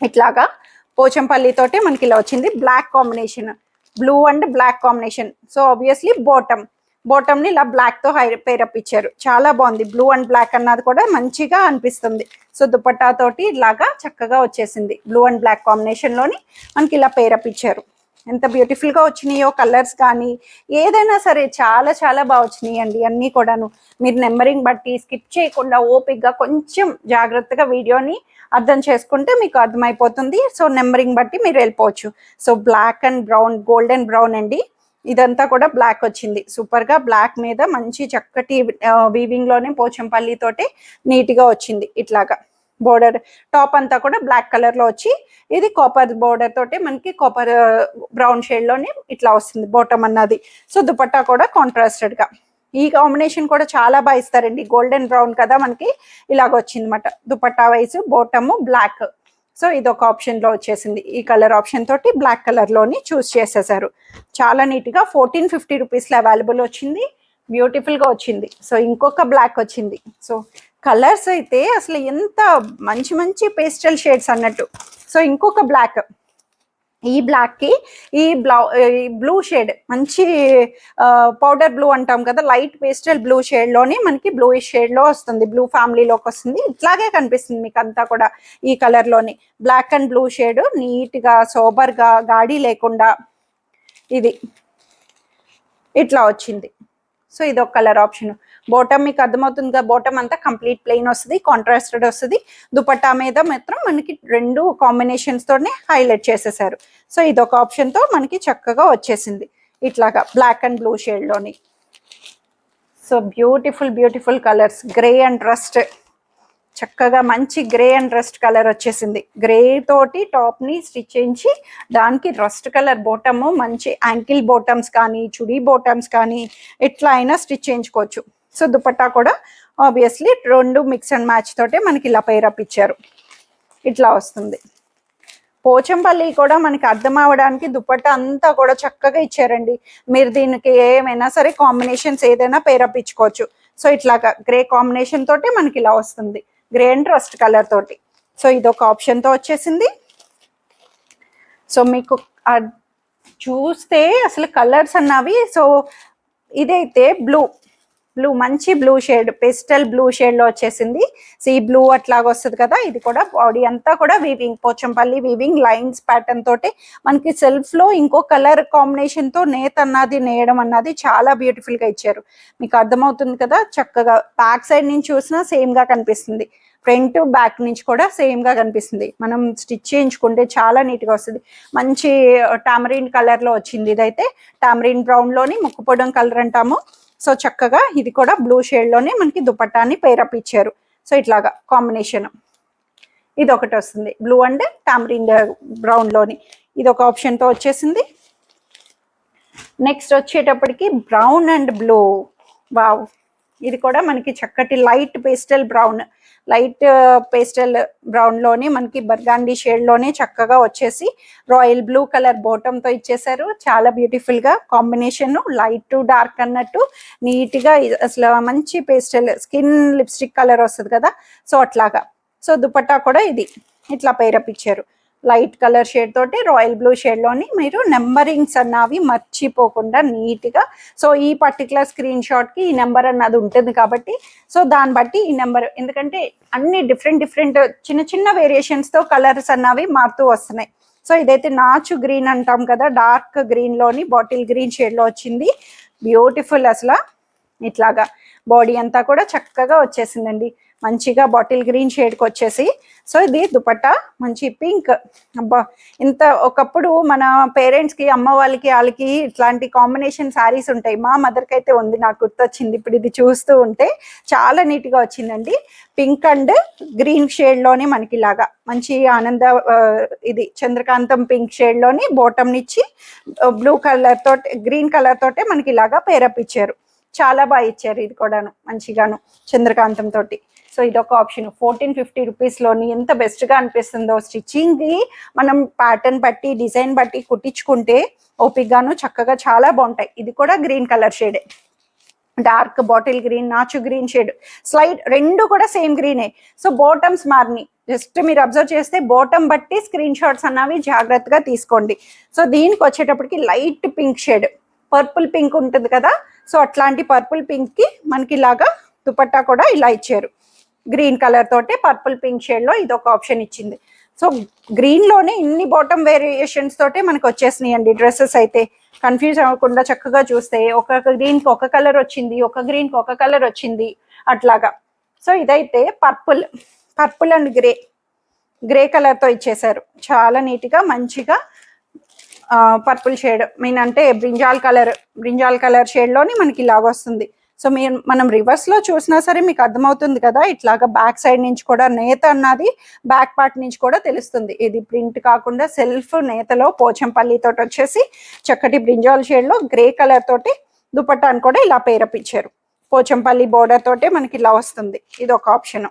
ఇట్లాగా పోచంపల్లి తోటే మనకి ఇలా వచ్చింది. Black combination, blue and black combination. So obviously bottom ని ఇలా బ్లాక్ తో పేరప్ ఇచ్చారు. చాలా బాగుంది. బ్లూ అండ్ బ్లాక్ అన్నది కూడా మంచిగా అనిపిస్తుంది. సో దుపట్టా తోటి ఇలాగా చక్కగా వచ్చేసింది. బ్లూ అండ్ బ్లాక్ కాంబినేషన్ లోని మనకి ఇలా పేరప్ ఇచ్చారు. ఎంత బ్యూటిఫుల్ గా వచ్చినాయో కలర్స్ కానీ ఏదైనా సరే చాలా బాగా వచ్చినాయి అండి. అన్నీ కూడాను మీరు నెంబరింగ్ బట్టి స్కిప్ చేయకుండా ఓపిక్గా కొంచెం జాగ్రత్తగా వీడియోని అర్థం చేసుకుంటే మీకు అర్థమైపోతుంది. సో నెంబరింగ్ బట్టి మీరు వెళ్ళిపోవచ్చు. So black and brown, golden brown అండి. ఇదంతా కూడా బ్లాక్ వచ్చింది. సూపర్ గా బ్లాక్ మీద మంచి చక్కటి వీవింగ్ లోనే పోచంపల్లి తోటి నీట్ గా వచ్చింది. ఇట్లాగా బోర్డర్ టాప్ అంతా కూడా బ్లాక్ కలర్ లో వచ్చి ఇది కాపర్ బోర్డర్ తోటి మనకి కాపర్ బ్రౌన్ షేడ్ లోనే ఇట్లా వస్తుంది బాటమ్ అన్నది. సో దుపట్టా కూడా కాంట్రాస్టెడ్ గా ఈ కాంబినేషన్ కూడా చాలా బాగా ఇస్తారండి. గోల్డెన్ బ్రౌన్ కదా మనకి ఇలాగ వచ్చింది అనమాట. Dupatta wise bottom black. So ఇదొక ఆప్షన్ లో వచ్చేసింది. ఈ కలర్ ఆప్షన్ తోటి బ్లాక్ కలర్ లోని చూస్ చేసేసారు. చాలా నీట్ గా 1450 రూపీస్ లో అవైలబుల్ వచ్చింది. బ్యూటిఫుల్ గా వచ్చింది. సో ఇంకొక బ్లాక్ వచ్చింది. సో కలర్స్ అయితే అసలు ఎంత మంచి పేస్టల్ షేడ్స్ అన్నట్టు. సో ఇంకొక బ్లాక్, ఈ బ్లాక్ కి ఈ బ్లూ షేడ్ మంచి పౌడర్ బ్లూ అంటాం కదా, లైట్ పేస్టల్ బ్లూ షేడ్ లోని మనకి బ్లూ షేడ్ లో వస్తుంది. బ్లూ ఫ్యామిలీలోకి వస్తుంది. ఇట్లాగే కనిపిస్తుంది మీకు అంతా కూడా ఈ కలర్ లోని. Black and blue shade neat గా సోబర్ గా గాడి లేకుండా ఇది ఇట్లా వచ్చింది. సో ఇది ఒక కలర్ ఆప్షన్. బాటమ్ మీకు అర్థమవుతుంది కదా, బాటమ్ అంతా కంప్లీట్ ప్లెయిన్ వస్తుంది, కాంట్రాస్టెడ్ వస్తుంది. దుపట్టా మీద మాత్రం మనకి రెండు కాంబినేషన్స్ తోనే హైలైట్ చేసేసారు. సో ఇదొక ఆప్షన్ తో మనకి చక్కగా వచ్చేసింది ఇట్లాగా బ్లాక్ అండ్ బ్లూ షేడ్ లోని. So beautiful colours. Grey and rust, చక్కగా మంచి గ్రే అండ్ రస్ట్ కలర్ వచ్చేసింది. గ్రే తోటి టాప్ ని స్టిచ్ చేయించి దానికి రస్ట్ కలర్ బాటమ్, మంచి యాంకిల్ బాటమ్స్ కానీ చుడీ బాటమ్స్ కానీ ఎట్లా అయినా స్టిచ్ చేయించుకోవచ్చు. సో దుపట్టా కూడా ఆబ్వియస్లీ రెండు మిక్స్ అండ్ మ్యాచ్ తోటే మనకి ఇలా పేరప్ ఇచ్చారు. ఇట్లా వస్తుంది. పోచంపల్లి కూడా మనకి అర్థం అవడానికి దుపట్టా అంతా కూడా చక్కగా ఇచ్చారండి. మీరు దీనికి ఏమైనా సరే కాంబినేషన్స్ ఏదైనా పేరప్ ఇచ్చుకోవచ్చు. సో ఇట్లాగా గ్రే కాంబినేషన్ తోటి మనకి ఇలా వస్తుంది. గ్రే అండ్ రస్ట్ కలర్ తోటి. సో ఇదొక ఆప్షన్ తో వచ్చేసింది. సో మీకు చూస్తే అసలు కలర్స్ అన్నవి. సో ఇదైతే బ్లూ మంచి blue shade, pastel blue shade లో వచ్చేసింది. సీ బ్లూ అట్లాగా వస్తుంది కదా. ఇది కూడా బాడీ అంతా కూడా weaving, Pochampally weaving lines pattern తోటి మనకి సెల్ఫ్ లో ఇంకో కలర్ కాంబినేషన్ తో నేత అన్నది నేయడం అన్నది చాలా బ్యూటిఫుల్ గా ఇచ్చారు. మీకు అర్థమవుతుంది కదా. చక్కగా బ్యాక్ సైడ్ నుంచి చూసినా సేమ్ గా కనిపిస్తుంది, ఫ్రంట్ బ్యాక్ నుంచి కూడా సేమ్ గా కనిపిస్తుంది. మనం స్టిచ్ చేయించుకుంటే చాలా నీట్ గా వస్తుంది. మంచి టామరిన్ కలర్ లో వచ్చింది. ఇదైతే టామరిన్ బ్రౌన్ లోని ముక్కుపొడం కలర్ అంటాము. సో చక్కగా ఇది కూడా బ్లూ షేడ్ లోనే మనకి దుపట్టాని పేరప్ ఇచ్చారు. సో ఇట్లాగా కాంబినేషన్ ఇది ఒకటి వస్తుంది, బ్లూ అండ్ టామరిన్ బ్రౌన్ లోని. ఇది ఒక ఆప్షన్ తో వచ్చేసింది. నెక్స్ట్ వచ్చేటప్పటికి బ్రౌన్ అండ్ బ్లూ. వావ్, ఇది కూడా మనకి చక్కటి light pastel brown, light pastel brown లోని మనకి బర్గాండీ షేడ్ లోనే చక్కగా వచ్చేసి రాయల్ బ్లూ కలర్ బాటమ్ తో ఇచ్చేసారు. చాలా బ్యూటిఫుల్ గా కాంబినేషన్, లైట్ టు డార్క్ అన్నట్టు నీట్ గా అసలు మంచి పేస్టల్ స్కిన్ లిప్స్టిక్ కలర్ వస్తుంది కదా. సో అట్లాగా. సో దుపట్టా కూడా ఇది ఇట్లా పేరప్ ఇచ్చారు, లైట్ కలర్ షేడ్ తోటి రాయల్ బ్లూ షేడ్ లోని. మీరు నెంబరింగ్స్ అన్నవి మర్చిపోకుండా నీట్ గా, సో ఈ పర్టికులర్ స్క్రీన్ షాట్ కి ఈ నెంబర్ అన్నది ఉంటుంది కాబట్టి, సో దాన్ని బట్టి ఈ నెంబర్, ఎందుకంటే అన్ని డిఫరెంట్ చిన్న చిన్న వేరియేషన్స్ తో కలర్స్ అన్నవి మారుతూ వస్తున్నాయి. సో ఇదైతే నాచు గ్రీన్ అంటాం కదా, డార్క్ గ్రీన్ లోని బాటిల్ గ్రీన్ షేడ్ లో వచ్చింది. బ్యూటిఫుల్ అసలు. ఇట్లాగా బాడీ అంతా కూడా చక్కగా వచ్చేసిందండి, మంచిగా బాటిల్ గ్రీన్ షేడ్కి వచ్చేసి. సో ఇది దుపట్టా మంచి పింక్. అబ్బా, ఇంత ఒకప్పుడు మన పేరెంట్స్కి, అమ్మ వాళ్ళకి ఇట్లాంటి కాంబినేషన్ శారీస్ ఉంటాయి. మా మదర్కి అయితే ఉంది, నాకు గుర్తొచ్చింది ఇప్పుడు ఇది చూస్తూ ఉంటే. చాలా నీట్గా వచ్చిందండి. పింక్ అండ్ గ్రీన్ షేడ్లోనే మనకి ఇలాగా మంచి ఆనంద, ఇది చంద్రకాంతం పింక్ షేడ్లోని బాటమ్నిచ్చి బ్లూ కలర్ తోటి గ్రీన్ కలర్ తోటే మనకి ఇలాగా పేరప్ ఇచ్చారు. చాలా బాగా ఇచ్చారు. ఇది కూడాను మంచిగాను చంద్రకాంతం తోటి. సో ఇదొక ఆప్షన్ 1450 రూపీస్లోని ఎంత బెస్ట్గా అనిపిస్తుందో. స్టిచ్చింగ్కి మనం ప్యాటర్న్ బట్టి, డిజైన్ బట్టి కుట్టించుకుంటే ఓపిక్గాను చక్కగా చాలా బాగుంటాయి. ఇది కూడా గ్రీన్ కలర్ షేడే, డార్క్ బాటిల్ గ్రీన్, నాచు గ్రీన్ షేడ్, స్లైడ్ రెండు కూడా సేమ్ గ్రీనే. సో బాటమ్స్ మారినాయి. జస్ట్ మీరు అబ్జర్వ్ చేస్తే బాటమ్ బట్టి స్క్రీన్ షాట్స్ అన్నవి జాగ్రత్తగా తీసుకోండి. సో దీనికి వచ్చేటప్పటికి light pink shade, purple pink ఉంటుంది కదా. సో అట్లాంటి పర్పుల్ పింక్కి మనకి ఇలాగా దుపట్టా కూడా ఇలా ఇచ్చారు. గ్రీన్ కలర్ తోటే పర్పుల్ పింక్ షేడ్లో ఇదొక ఆప్షన్ ఇచ్చింది. సో గ్రీన్లోనే ఇన్ని బాటమ్ వేరియేషన్స్ తోటే మనకు వచ్చేసినాయి అండి డ్రెస్సెస్. అయితే కన్ఫ్యూజ్ అవ్వకుండా చక్కగా చూస్తే ఒక గ్రీన్కి ఒక కలర్ వచ్చింది, ఒక గ్రీన్కి ఒక కలర్ వచ్చింది అట్లాగా. సో ఇదైతే పర్పుల్ అండ్ గ్రే కలర్తో ఇచ్చేసారు. చాలా నీట్గా మంచిగా పర్పుల్ షేడ్, మీన్ అంటే బ్రింజాల్ కలర్ షేడ్లోని మనకి ఇలాగ వస్తుంది. సో మనం రివర్స్లో చూసినా సరే మీకు అర్థమవుతుంది కదా. ఇట్లాగా బ్యాక్ సైడ్ నుంచి కూడా నేత అన్నది బ్యాక్ పార్ట్ నుంచి కూడా తెలుస్తుంది. ఇది ప్రింట్ కాకుండా సెల్ఫ్ నేతలో పోచంపల్లి తోటి వచ్చేసి చక్కటి బ్రింజాల్ షేడ్లో గ్రే కలర్ తోటి దుపట్టాను కూడా ఇలా పేరప్ ఇచ్చారు. పోచంపల్లి బోర్డర్ తోటే మనకి ఇలా వస్తుంది. ఇది ఒక ఆప్షన్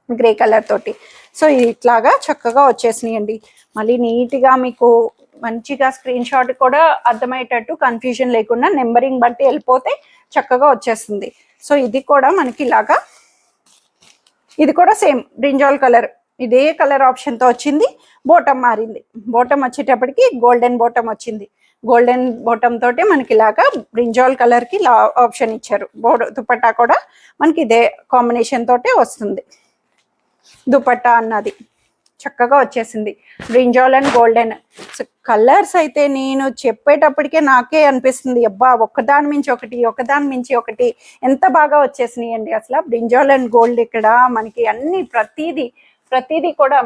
గ్రే కలర్ తోటి. సో ఇట్లాగా చక్కగా వచ్చేసినాయండి. మళ్ళీ నీట్గా మీకు మంచిగా స్క్రీన్ షాట్ కూడా అర్థమయ్యేటట్టు, కన్ఫ్యూజన్ లేకుండా నెంబరింగ్ బట్టి వెళ్ళిపోతే చక్కగా వచ్చేస్తుంది. సో ఇది కూడా మనకి ఇలాగా, ఇది కూడా సేమ్ బ్రింజాల్ కలర్, ఇదే కలర్ ఆప్షన్తో వచ్చింది. బాటమ్ మారింది, బాటమ్ వచ్చేటప్పటికి గోల్డెన్ బాటమ్ వచ్చింది. గోల్డెన్ బాటమ్ తోటి మనకి ఇలాగా బ్రింజాల్ కలర్కి ఆప్షన్ ఇచ్చారు. దుపట్టా కూడా మనకి ఇదే కాంబినేషన్ తోటే వస్తుంది. దుపట్టా అన్నది చక్కగా వచ్చేసింది, brinjal and golden. So colours అయితే నేను చెప్పేటప్పటికే నాకే అనిపిస్తుంది, అబ్బా ఒకదాని మించి ఒకటి ఎంత బాగా వచ్చేసినాయి అండి. అసలు బ్రింజాల్ అండ్ గోల్డ్ ఇక్కడ మనకి అన్ని ప్రతిదీ కూడా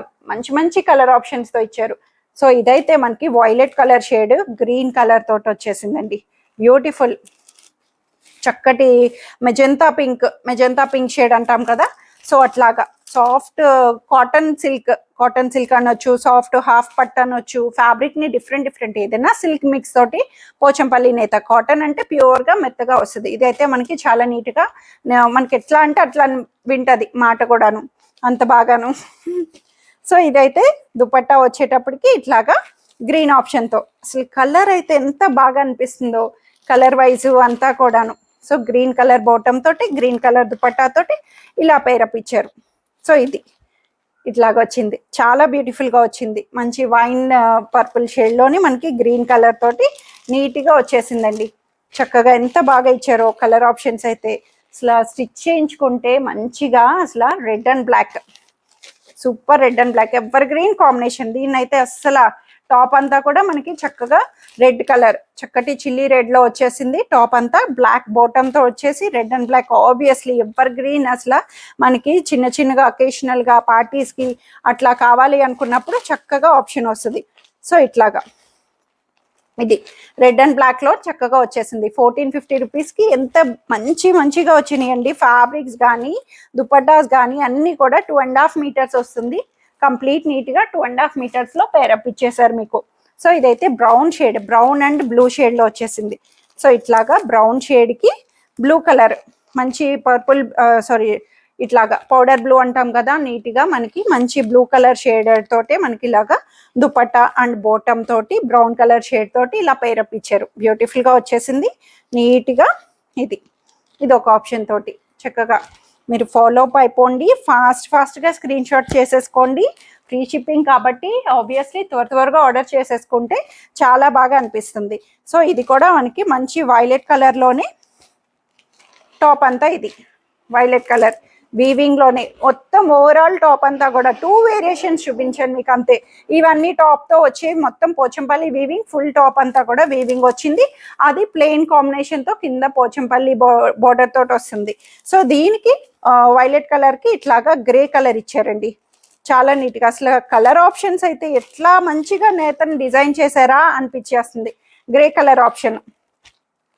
మంచి కలర్ ఆప్షన్స్తో ఇచ్చారు. సో ఇదైతే మనకి violet colour shade green colour తోటి వచ్చేసిందండి. బ్యూటిఫుల్ చక్కటి మెజంతా పింక్ షేడ్ అంటాం కదా. సో అట్లాగా సాఫ్ట్ కాటన్ సిల్క్ అనొచ్చు, సాఫ్ట్ హాఫ్ పట్టు అనొచ్చు. ఫ్యాబ్రిక్ ని డిఫరెంట్ ఏదైనా సిల్క్ మిక్స్ తోటి పోచంపల్లి నేత. కాటన్ అంటే ప్యూర్ గా మెత్తగా వస్తుంది. ఇదైతే మనకి చాలా నీట్ గా, మనకి ఎట్లా అంటే అట్లా వింటది మాట కూడాను, అంత బాగాను. సో ఇదైతే దుపట్టా వచ్చేటప్పటికి ఇట్లాగా గ్రీన్ ఆప్షన్ తో. అసలు కలర్ అయితే ఎంత బాగా అనిపిస్తుందో కలర్ వైజ్ అంతా కూడాను. సో గ్రీన్ కలర్ బాటమ్ తోటి గ్రీన్ కలర్ దుపట్టా తోటి ఇలా పేరప్ ఇచ్చారు. సో ఇది ఇట్లాగ వచ్చింది, చాలా బ్యూటిఫుల్గా వచ్చింది. మంచి వైన్ పర్పుల్ షేడ్లోని మనకి గ్రీన్ కలర్ తోటి నీట్గా వచ్చేసిందండి. చక్కగా ఎంత బాగా ఇచ్చారో కలర్ ఆప్షన్స్ అయితే. అసలు స్టిచ్ చేయించుకుంటే మంచిగా అసలు red and black, super red and black evergreen combination. దీన్ని అయితే అస్సలు టాప్ అంతా కూడా మనకి చక్కగా రెడ్ కలర్, చక్కటి చిల్లీ రెడ్ లో వచ్చేసింది. టాప్ అంతా బ్లాక్ బాటమ్ తో వచ్చేసి red and black obviously evergreen. అసలు మనకి చిన్న చిన్నగా అకేషనల్ గా పార్టీస్ కి అట్లా కావాలి అనుకున్నప్పుడు చక్కగా ఆప్షన్ వస్తుంది. సో ఇట్లాగా ఇది రెడ్ అండ్ బ్లాక్ లో చక్కగా వచ్చేసింది. 1450 రూపీస్ కి ఎంత మంచిగా వచ్చినాయండి. ఫ్యాబ్రిక్స్ కానీ దుపట్టాస్ కానీ అన్ని కూడా 2.5 మీటర్స్ వస్తుంది. కంప్లీట్ నీట్ గా 2.5 మీటర్స్ లో పేరప్ ఇచ్చేసారు మీకు. సో ఇదైతే brown shade, brown and blue shade లో వచ్చేసింది. సో ఇట్లాగా బ్రౌన్ షేడ్ కి బ్లూ కలర్, మంచి పర్పుల్ సారీ ఇట్లాగా పౌడర్ బ్లూ అంటాం కదా, నీట్ గా మనకి మంచి బ్లూ కలర్ షేడ్ తోటే మనకి ఇలాగా దుపట్టా అండ్ బోటమ్ తోటి బ్రౌన్ కలర్ షేడ్ తోటి ఇలా పేరప్ ఇచ్చారు. బ్యూటిఫుల్ గా వచ్చేసింది నీట్ గా. ఇది ఒక ఆప్షన్ తోటి చక్కగా మీరు ఫాలో అప్ అయిపోండి. ఫాస్ట్ గా స్క్రీన్ షాట్ చేసేసుకోండి. ఫ్రీ షిప్పింగ్ కాబట్టి ఆబ్వియస్లీ త్వరగా ఆర్డర్ చేసేసుకుంటే చాలా బాగా అనిపిస్తుంది. సో ఇది కూడా మనకి మంచి వైలెట్ కలర్ లోనే టాప్ అంతా, ఇది వైలెట్ కలర్ వీవింగ్ లోనే మొత్తం ఓవరాల్ టాప్ అంతా కూడా 2 వేరియేషన్స్ చూపించాను మీకు అంతే. ఇవన్నీ టాప్ తో వచ్చి మొత్తం పోచంపల్లి వీవింగ్, ఫుల్ టాప్ అంతా కూడా వీవింగ్ వచ్చింది. అది ప్లెయిన్ కాంబినేషన్ తో కింద పోచంపల్లి బోర్డర్ తోటి వస్తుంది. సో దీనికి వైలెట్ కలర్ కి ఇట్లాగా గ్రే కలర్ ఇచ్చారండి, చాలా నీట్ గా. అసలు కలర్ ఆప్షన్స్ అయితే ఎట్లా మంచిగా నేతను డిజైన్ చేశారా అనిపించేస్తుంది. Grey colour option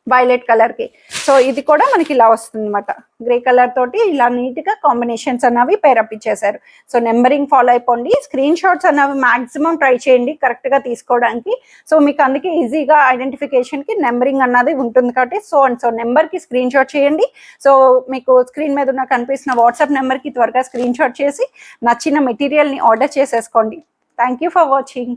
violet colour కి. సో ఇది కూడా మనకి ఇలా వస్తుంది అనమాట. గ్రే కలర్ తోటి ఇలా నీట్ గా కాంబినేషన్స్ అన్నవి పేరప్ ఇచ్చేసారు. సో నెంబరింగ్ ఫాలో అయిపోండి. స్క్రీన్ షాట్స్ అన్నవి మాక్సిమం ట్రై చేయండి కరెక్ట్ గా తీసుకోవడానికి. సో మీకు అందుకే ఈజీగా ఐడెంటిఫికేషన్ కి నెంబరింగ్ అన్నది ఉంటుంది కాబట్టి సో నెంబర్ కి స్క్రీన్ షాట్ చేయండి. సో మీకు స్క్రీన్ మీద ఉన్న కనిపిస్తున్న వాట్సాప్ నెంబర్ కి త్వరగా స్క్రీన్ షాట్ చేసి నచ్చిన మెటీరియల్ ని ఆర్డర్ చేసేసుకోండి. Thank you for watching.